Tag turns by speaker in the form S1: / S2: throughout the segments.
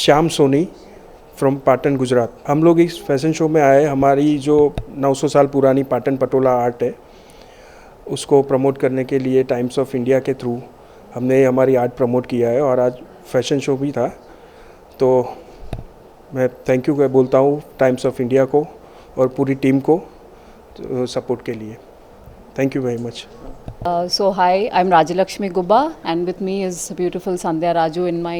S1: Shyam Soni from Patan Gujarat. हम लोग इस फैशन शो में आए, हमारी जो 900 साल पुरानी पाटन पटोला आर्ट है उसको प्रमोट करने के लिए टाइम्स ऑफ इंडिया के थ्रू हमने हमारी आर्ट प्रमोट किया है और आज फैशन शो भी था। तो मैं थैंक यू बोलता हूँ टाइम्स ऑफ इंडिया को और पूरी टीम को सपोर्ट के लिए। Thank you very much.
S2: So hi, I'm Rajyalaksmi Gubbba and with me is beautiful Sandhya Raju in my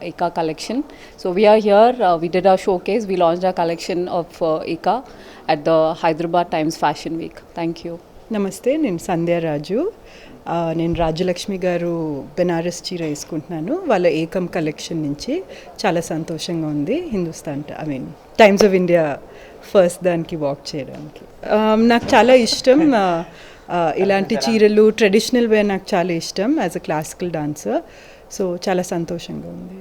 S2: Eka collection. So we are here, we did our showcase, we launched our collection of Eka at the Hyderabad Times Fashion Week. Thank you.
S3: నమస్తే, నేను సంధ్య రాజు. నేను రాజ్యలక్ష్మి గారు బెనారస్ చీర వేసుకుంటున్నాను. వాళ్ళ ఏకం collection నుంచి చాలా సంతోషంగా ఉంది. Hindustan times of India first దానికి వాక్ చేయడానికి నాకు చాలా ఇష్టం. ఇలాంటి చీరలు ట్రెడిషనల్ వేర్ నాకు చాలా ఇష్టం as a classical dancer. So చాలా సంతోషంగా ఉంది.